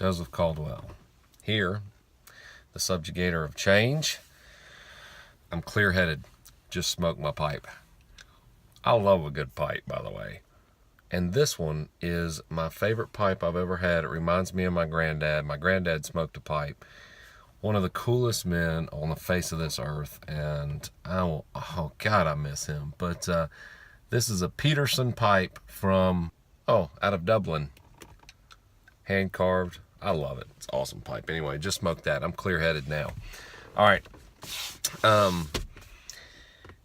Joseph Caldwell. Here, the subjugator of change. I'm clear-headed. Just smoke my pipe. I love a good pipe, by the way. And this one is my favorite pipe I've ever had. It reminds me of my granddad. My granddad smoked a pipe. One of the coolest men on the face of this earth. And oh God, I miss him. But this is a Peterson pipe from, out of Dublin. Hand carved. I love it. It's an awesome pipe. Anyway, just smoked that. I'm clear-headed now. All right.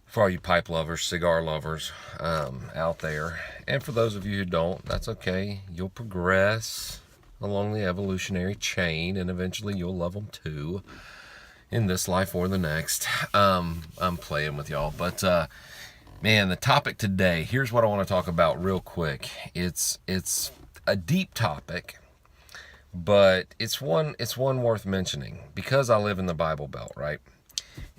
For all you pipe lovers, cigar lovers out there, and for those of you who don't, that's okay. You'll progress along the evolutionary chain, and eventually you'll love them too, in this life or the next. I'm playing with y'all, but man, the topic today. Here's what I want to talk about real quick. It's a deep topic. But it's one worth mentioning because I live in the Bible Belt, right?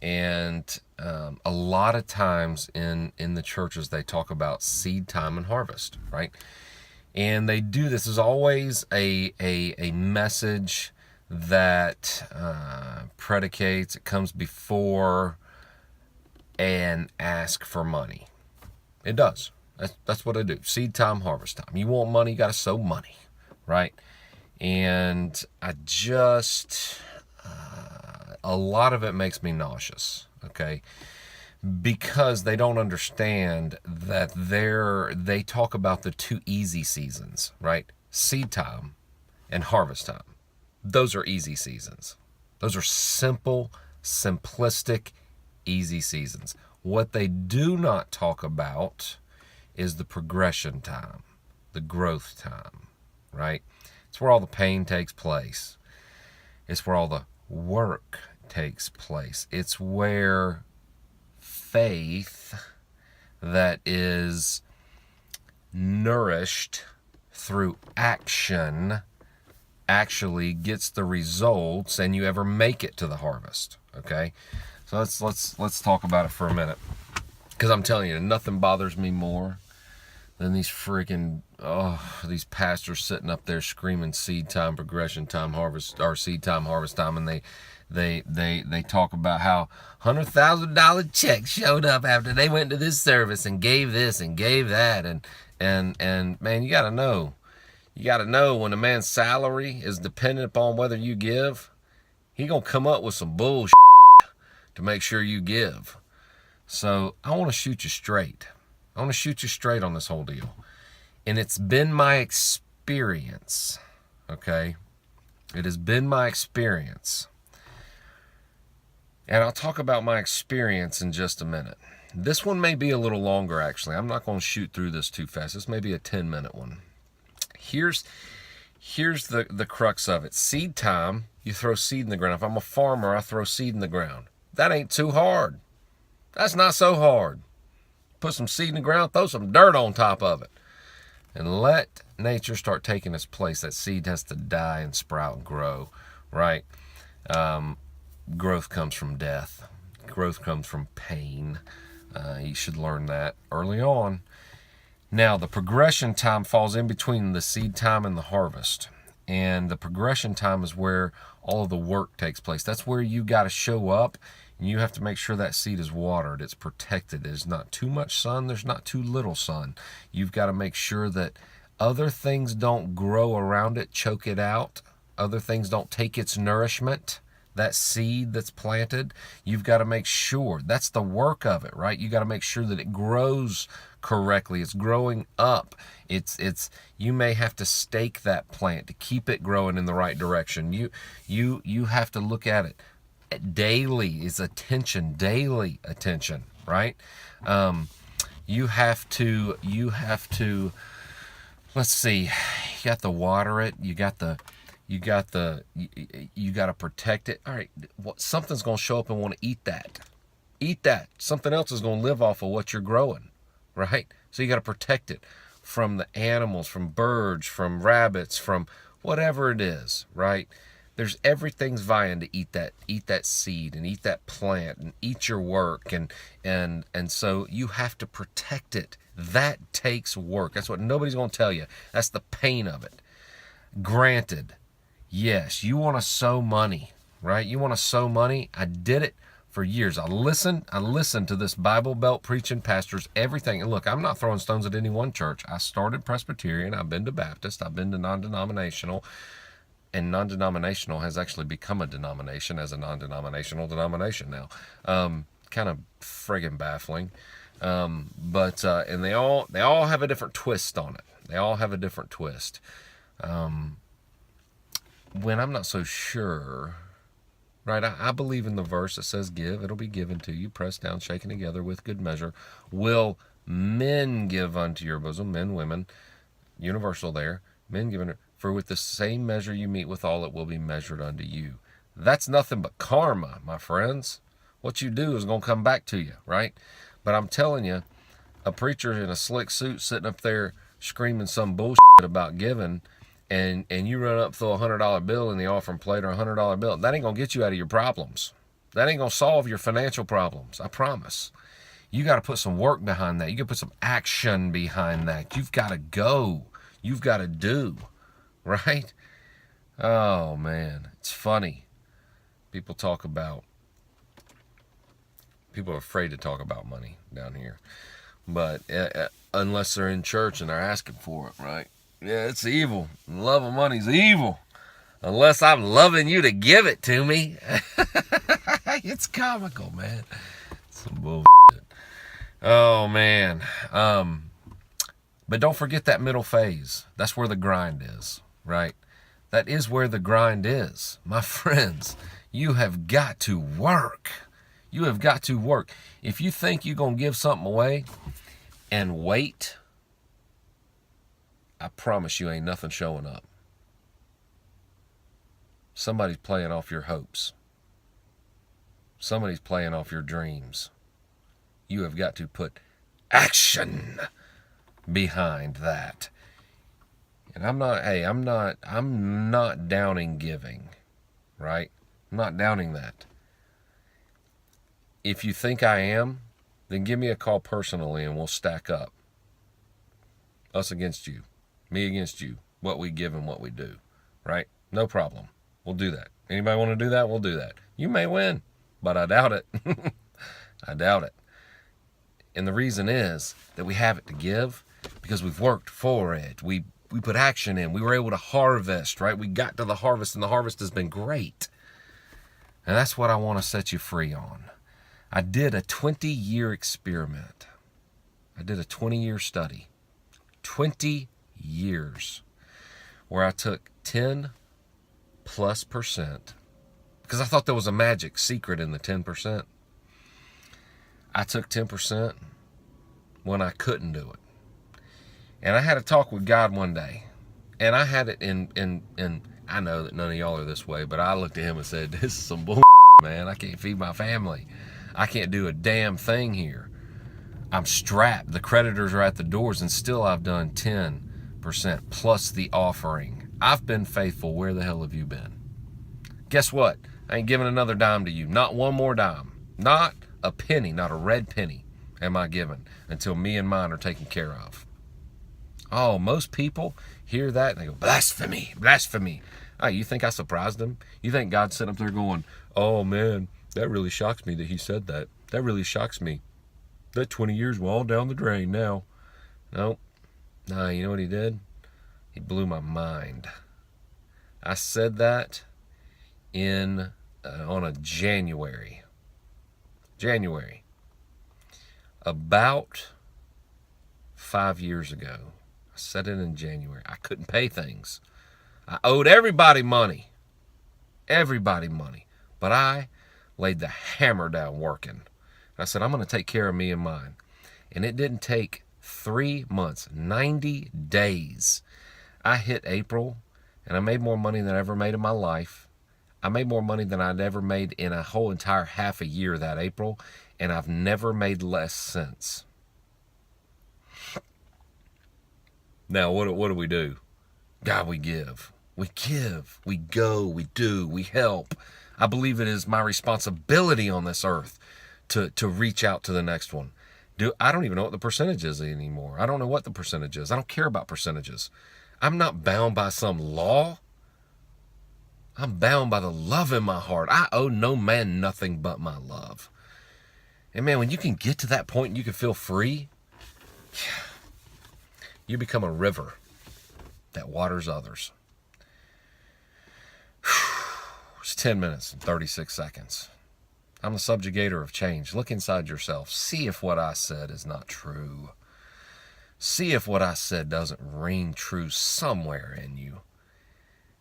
And a lot of times in the churches they talk about seed time and harvest, right? And they do this is always a message that predicates, it comes before an ask for money. It does. That's what I do. Seed time, harvest time. You want money, you got to sow money, right? And I just, a lot of it makes me nauseous, okay? Because they don't understand that they talk about the two easy seasons, right? Seed time and harvest time. Those are easy seasons. Those are simple, simplistic, easy seasons. What they do not talk about is the progression time, the growth time, right? It's where all the pain takes place. It's where all the work takes place. It's where faith that is nourished through action actually gets the results and you ever make it to the harvest. Okay? So let's talk about it for a minute. Because I'm telling you, nothing bothers me more than these freaking these pastors sitting up there screaming seed time, progression time, harvest, or seed time, harvest time, and they talk about how $100,000 checks showed up after they went to this service and gave this and gave that, and man, you gotta know when a man's salary is dependent upon whether you give, he gonna come up with some bullshit to make sure you give. So I want to shoot you straight. I want to shoot you straight on this whole deal. And it's been my experience, okay? It has been my experience. And I'll talk about my experience in just a minute. This one may be a little longer, actually. I'm not going to shoot through this too fast. This may be a 10-minute one. Here's the crux of it. Seed time, you throw seed in the ground. If I'm a farmer, I throw seed in the ground. That ain't too hard. That's not so hard. Put some seed in the ground, throw some dirt on top of it, and let nature start taking its place. That seed has to die and sprout and grow, right? Growth comes from death. Growth comes from pain. You should learn that early on. Now, the progression time falls in between the seed time and the harvest. And the progression time is where all of the work takes place. That's where you got to show up. And you have to make sure that seed is watered, it's protected, there's not too much sun, there's not too little sun. You've got to make sure that other things don't grow around it, choke it out. Other things don't take its nourishment, that seed that's planted. You've got to make sure, that's the work of it, right? You got to make sure that it grows correctly, it's growing up. It's you may have to stake that plant to keep it growing in the right direction. You have to look at it. Daily is attention, daily attention, right? You have to, let's see, you got to water it, you got to protect it. All right, something's going to show up and want to eat that. Something else is going to live off of what you're growing, right? So you got to protect it from the animals, from birds, from rabbits, from whatever it is, right? There's everything's vying to eat that seed and eat that plant and eat your work, and so you have to protect it. That takes work. That's what nobody's going to tell you. That's the pain of it. Granted, Yes, you want to sow money, right? You want to sow money. I did it for years. I listened to this Bible Belt preaching pastors, everything. And look, I'm not throwing stones at any one church. I started Presbyterian. I've been to Baptist. I've been to non-denominational. And non-denominational has actually become a denomination as a non-denominational denomination now. Kind of friggin' baffling. And they all have a different twist on it. They all have a different twist. When I'm not so sure, right? I believe in the verse that says, "Give, it'll be given to you, pressed down, shaken together with good measure. Will men give unto your bosom?" Men, women, universal there. Men given it. "For with the same measure you meet withal, it will be measured unto you." That's nothing but karma, my friends. What you do is going to come back to you, right? But I'm telling you, a preacher in a slick suit sitting up there screaming some bullshit about giving, and you run up, throw $100 bill in the offering plate or $100 bill, that ain't going to get you out of your problems. That ain't going to solve your financial problems, I promise. You got to put some work behind that. You got to put some action behind that. You've got to go. You've got to do, right? Oh, man. It's funny. People are afraid to talk about money down here. But unless they're in church and they're asking for it, right? Yeah, it's evil. Love of money's evil. Unless I'm loving you to give it to me. It's comical, man. Some bullshit. Oh, man. But don't forget that middle phase. That's where the grind is, right? That is where the grind is. My friends, you have got to work. You have got to work. If you think you're going to give something away and wait, I promise you ain't nothing showing up. Somebody's playing off your hopes. Somebody's playing off your dreams. You have got to put action behind that. And I'm not downing giving, right? I'm not downing that. If you think I am, then give me a call personally and we'll stack up. Us against you. Me against you. What we give and what we do. Right? No problem. We'll do that. Anybody want to do that? We'll do that. You may win, but I doubt it. I doubt it. And the reason is that we have it to give because we've worked for it. We put action in. We were able to harvest, right? We got to the harvest and the harvest has been great. And that's what I want to set you free on. I did a 20-year experiment. I did a 20-year study. 20 years. Where I took 10+%. Because I thought there was a magic secret in the 10%. I took 10% when I couldn't do it. And I had a talk with God one day. And I had it in I know that none of y'all are this way, but I looked at him and said, "This is some bull, man. I can't feed my family. I can't do a damn thing here. I'm strapped. The creditors are at the doors, and still I've done 10% plus the offering. I've been faithful. Where the hell have you been?" Guess what? I ain't giving another dime to you. Not one more dime. Not a penny, not a red penny am I giving until me and mine are taken care of. Oh, most people hear that and they go, "Blasphemy, blasphemy." Oh, you think I surprised them? You think God's sitting up there going, "Oh man, that really shocks me that he said that. That really shocks me. That 20 years were all down the drain now." No. Nah, you know what he did? He blew my mind. I said that on a January. About 5 years ago. I said it in January. I couldn't pay things. I owed everybody money. Everybody money. But I laid the hammer down working. I said, I'm going to take care of me and mine. And it didn't take 3 months, 90 days. I hit April, and I made more money than I ever made in my life. I made more money than I'd ever made in a whole entire half a year that April, and I've never made less since. Now, what do we do? God, we give. We give. We go. We do. We help. I believe it is my responsibility on this earth to reach out to the next one. I don't even know what the percentage is anymore. I don't know what the percentage is. I don't care about percentages. I'm not bound by some law. I'm bound by the love in my heart. I owe no man nothing but my love. And man, when you can get to that point and you can feel free, you become a river that waters others. It's 10 minutes and 36 seconds. I'm the subjugator of change. Look inside yourself. See if what I said is not true. See if what I said doesn't ring true somewhere in you.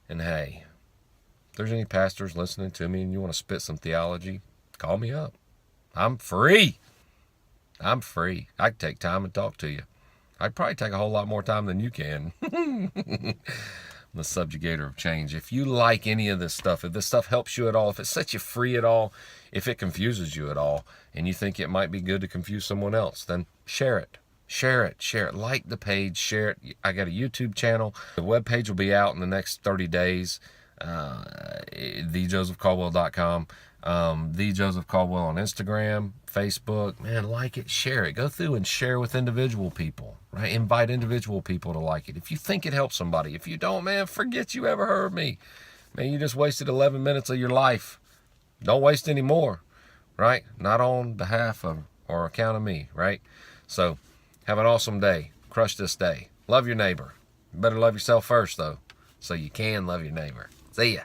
And hey, if there's any pastors listening to me and you want to spit some theology, call me up. I'm free. I'm free. I can take time and talk to you. I'd probably take a whole lot more time than you can. The subjugator of change. If you like any of this stuff, if this stuff helps you at all, if it sets you free at all, if it confuses you at all, and you think it might be good to confuse someone else, then share it. Share it. Share it. Like the page. Share it. I got a YouTube channel. The webpage will be out in the next 30 days. TheJosephCaldwell.com. The Joseph Caldwell on Instagram, Facebook. Man, like it, share it. Go through and share with individual people, right? Invite individual people to like it. If you think it helps somebody. If you don't, man, forget you ever heard me. Man, you just wasted 11 minutes of your life. Don't waste any more, right? Not on behalf of or account of me, right? So, have an awesome day. Crush this day. Love your neighbor. You better love yourself first, though, so you can love your neighbor. See ya.